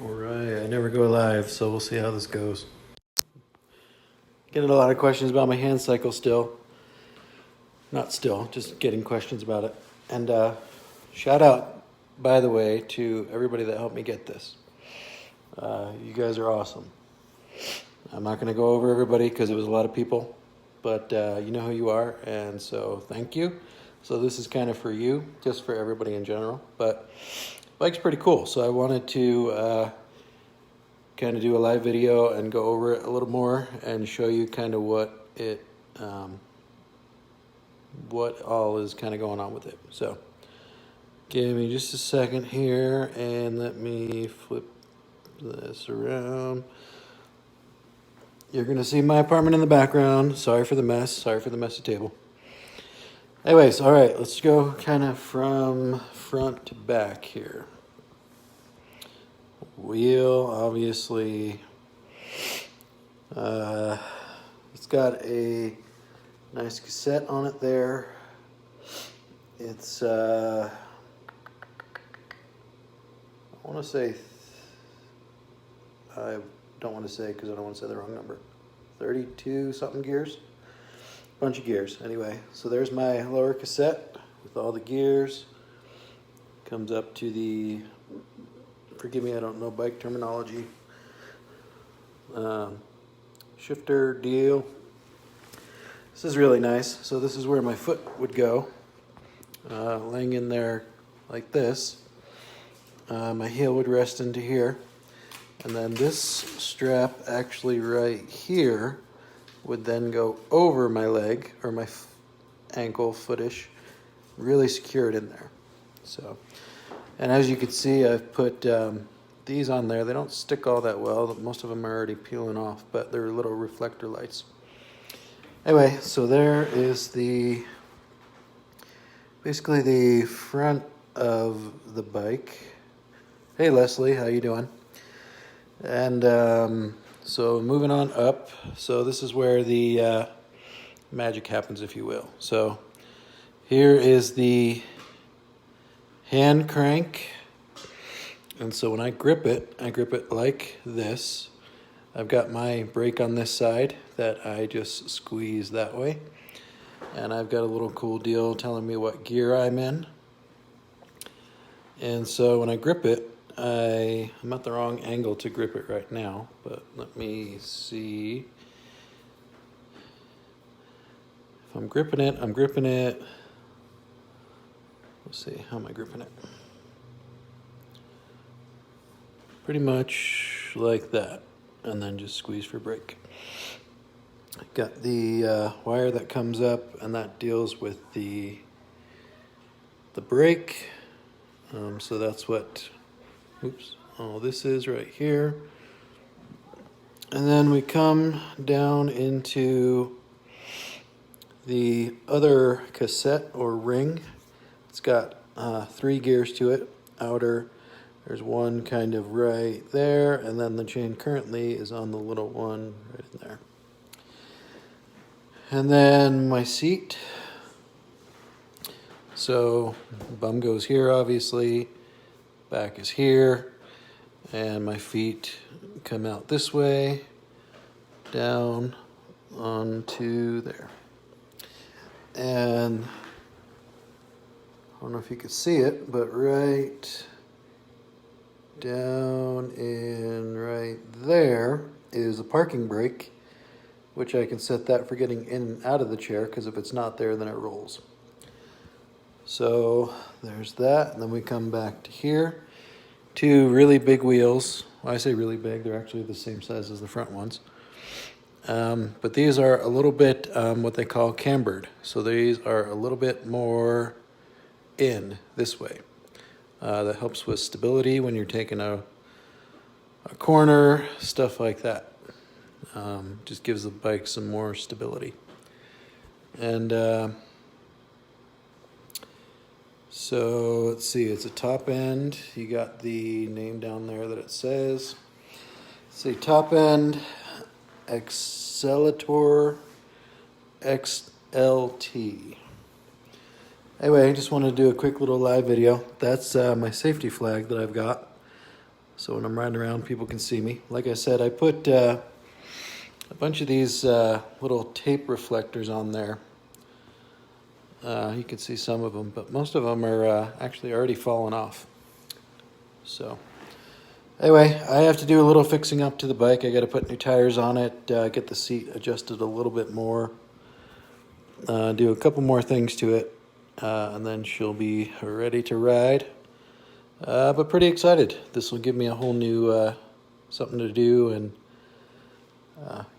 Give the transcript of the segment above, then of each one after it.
Alright, I never go live, so we'll see how this goes. Getting a lot of questions about my hand cycle still. Not still, just getting questions about it. And shout out, by the way, to everybody that helped me get this. You guys are awesome. I'm not going to go over everybody because it was a lot of people, but you know who you are, and so thank you. So this is kind of for you, just for everybody in general, but bike's pretty cool, so I wanted to kind of do a live video and go over it a little more and show you kind of what all is kind of going on with it. So give me just a second here and let me flip this around. You're gonna see my apartment in the background. Sorry for the mess, sorry for the messy table. Anyways, all right, let's go kind of from front to back here. Wheel, obviously, it's got a nice cassette on it there. It's, I want to say, I don't want to say because I don't want to say the wrong number, 32 something gears, bunch of gears. Anyway, so there's my lower cassette with all the gears. Comes up to the, forgive me, I don't know bike terminology, shifter deal. This is really nice. So this is where my foot would go, laying in there like this. My heel would rest into here, and then this strap actually right here would then go over my leg or my ankle, footish, really secure it in there. So, and as you can see, I've put these on there. They don't stick all that well. Most of them are already peeling off, but they're little reflector lights. Anyway, so there is basically the front of the bike. Hey Leslie, how you doing? And so moving on up, so this is where the magic happens, if you will. So here is the hand crank, and so when I grip it like this. I've got my brake on this side that I just squeeze that way, and I've got a little cool deal telling me what gear I'm in. And so when I grip it, I'm at the wrong angle to grip it right now, but let me see. If I'm gripping it, let's see, how am I gripping it? Pretty much like that, and then just squeeze for brake. Got the wire that comes up, and that deals with the brake. So that's what, all this is right here. And then we come down into the other cassette or ring. It's got 3 gears to it. Outer, there's one kind of right there, and then the chain currently is on the little one right in there. And then my seat. So bum goes here, obviously, back is here, and my feet come out this way, down onto there. And I don't know if you could see it, but right down in right there is a parking brake, which I can set that for getting in and out of the chair, because if it's not there, then it rolls. So there's that, and then we come back to here. 2 really big wheels. Well, I say really big, they're actually the same size as the front ones. But these are a little bit what they call cambered. So these are a little bit more in this way. That helps with stability when you're taking a corner, stuff like that. Just gives the bike some more stability. And so let's see, it's a top end. You got the name down there that it says. See, top end, excelerator, XLT. Anyway, I just wanted to do a quick little live video. That's my safety flag that I've got. so when I'm riding around, people can see me. Like I said, I put a bunch of these little tape reflectors on there. You can see some of them, but most of them are actually already fallen off. So anyway, I have to do a little fixing up to the bike. I got to put new tires on it, get the seat adjusted a little bit more, do a couple more things to it, and then she'll be ready to ride. But pretty excited. This will give me a whole new something to do and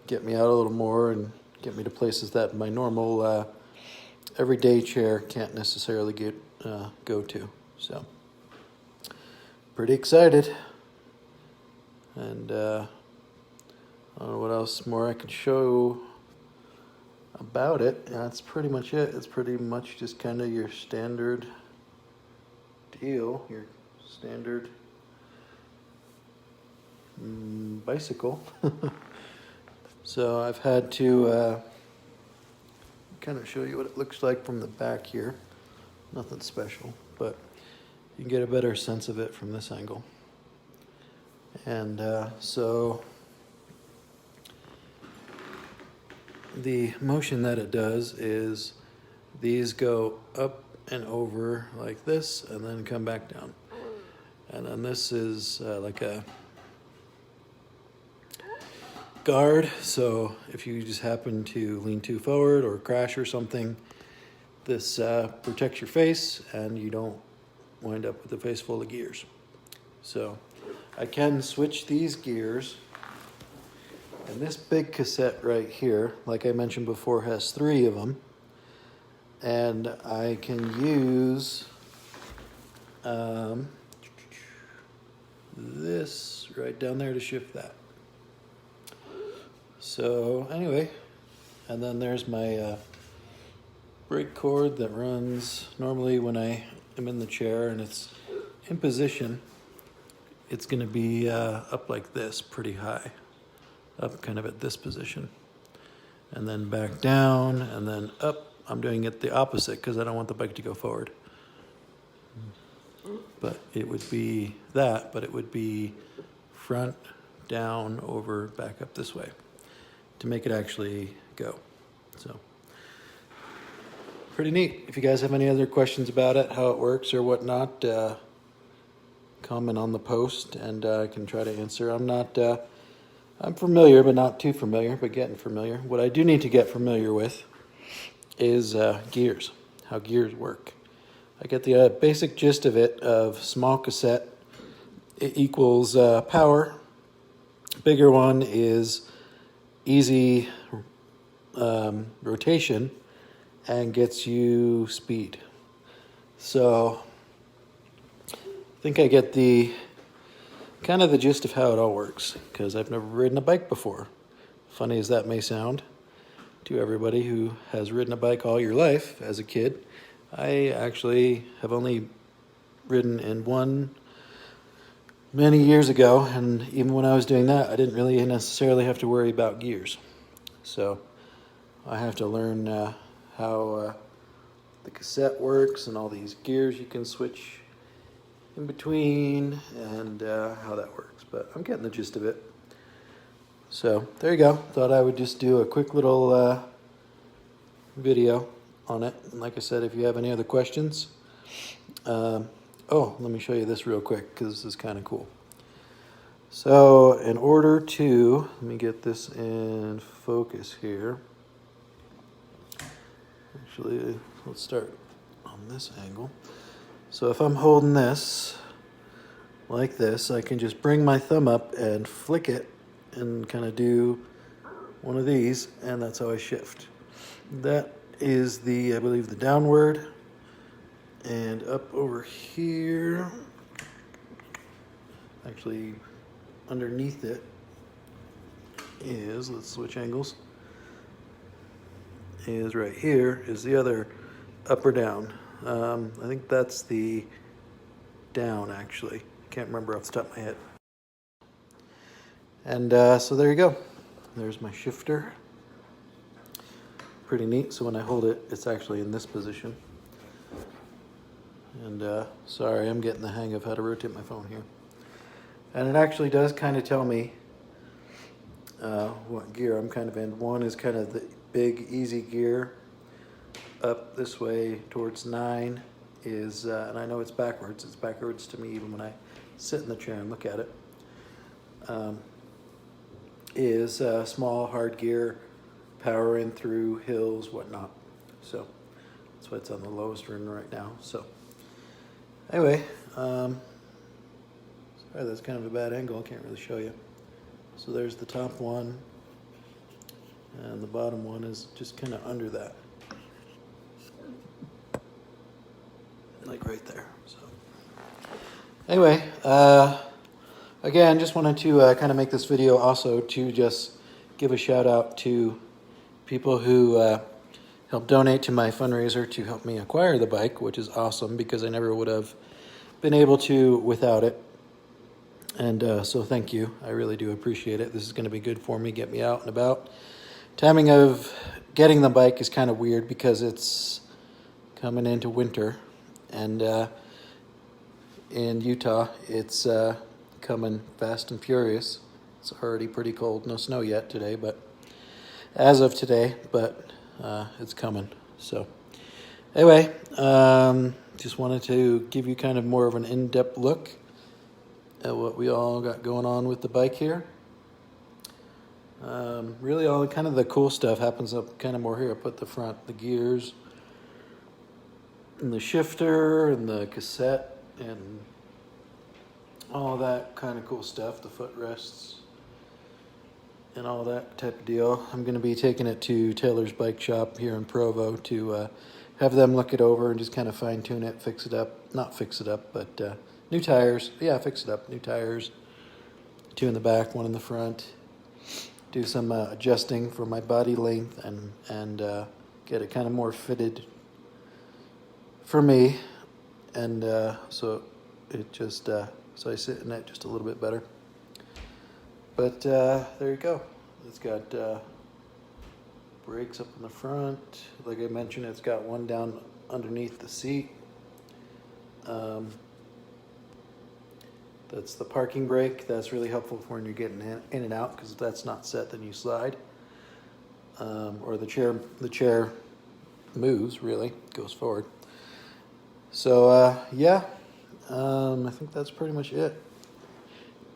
get me out a little more and get me to places that my normal everyday chair can't necessarily go to. So pretty excited. And I don't know what else more I can show about it. That's pretty much it. It's pretty much just kind of your standard deal, your standard bicycle. So I've had to kind of show you what it looks like from the back here. Nothing special, but you can get a better sense of it from this angle. And so the motion that it does is these go up and over like this and then come back down. And then this is like a guard, so if you just happen to lean too forward or crash or something, this protects your face and you don't wind up with a face full of gears. So I can switch these gears, and this big cassette right here, like I mentioned before, has 3 of them, and I can use this right down there to shift that. So anyway, and then there's my brake cord that runs normally when I am in the chair and it's in position. It's going to be up like this, pretty high, up kind of at this position, and then back down, and then up. I'm doing it the opposite because I don't want the bike to go forward. But it would be that, but it would be front, down, over, back up this way to make it actually go. So pretty neat. If you guys have any other questions about it, how it works or whatnot, comment on the post and I can try to answer. I'm familiar, but not too familiar, but getting familiar. What I do need to get familiar with is gears, how gears work. I get the basic gist of it, of small cassette, it equals power. Bigger one is easy rotation and gets you speed. So I think I get the kind of the gist of how it all works, because I've never ridden a bike before. Funny as that may sound to everybody who has ridden a bike all your life as a kid, I actually have only ridden in one many years ago, and even when I was doing that, I didn't really necessarily have to worry about gears. So I have to learn how the cassette works and all these gears you can switch in between and how that works. But I'm getting the gist of it. So there you go. Thought I would just do a quick little video on it. And like I said, if you have any other questions, let me show you this real quick because this is kind of cool. So in order to, let me get this in focus here. Actually, let's start on this angle. So if I'm holding this like this, I can just bring my thumb up and flick it and kind of do one of these, and that's how I shift. That is I believe the downward, and up over here, actually underneath it is, let's switch angles, is right here is the other up or down. I think that's the down, actually. Can't remember off the top of my head. And so there you go. There's my shifter. Pretty neat. So when I hold it, it's actually in this position. And sorry, I'm getting the hang of how to rotate my phone here. And it actually does kind of tell me what gear I'm kind of in. 1 is kind of the big, easy gear. Up this way towards 9 is, and I know it's backwards. It's backwards to me even when I sit in the chair and look at it. Is small, hard gear, powering through hills, whatnot. So that's why it's on the lowest run right now. So anyway, sorry, that's kind of a bad angle. I can't really show you. So there's the top one, and the bottom one is just kind of under that, like right there. So anyway, again, just wanted to kind of make this video also to just give a shout out to people who helped donate to my fundraiser to help me acquire the bike, which is awesome because I never would have been able to without it. And so thank you. I really do appreciate it. This is going to be good for me, get me out and about. Timing of getting the bike is kind of weird because it's coming into winter. And in Utah, it's coming fast and furious. It's already pretty cold. No snow yet today, but as of today, but it's coming. So anyway, just wanted to give you kind of more of an in-depth look at what we all got going on with the bike here. Really all kind of the cool stuff happens up kind of more here. I put the front, the gears, and the shifter, and the cassette, and all that kind of cool stuff, the footrests, and all that type of deal. I'm going to be taking it to Taylor's Bike Shop here in Provo to have them look it over and just kind of fine tune it, fix it up. Not fix it up, but new tires. Yeah, fix it up. New tires. 2 in the back, 1 in the front. Do some adjusting for my body length and get it kind of more fitted for me. And so it just, so I sit in it just a little bit better. But there you go. It's got brakes up in the front. Like I mentioned, it's got one down underneath the seat. That's the parking brake. That's really helpful for when you're getting in and out, because if that's not set, then you slide. Or the chair moves, really, goes forward. So yeah, I think that's pretty much it.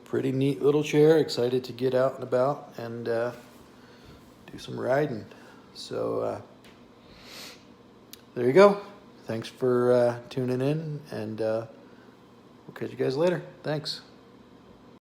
Pretty neat little chair. Excited to get out and about and do some riding. So there you go. Thanks for tuning in, and we'll catch you guys later. Thanks.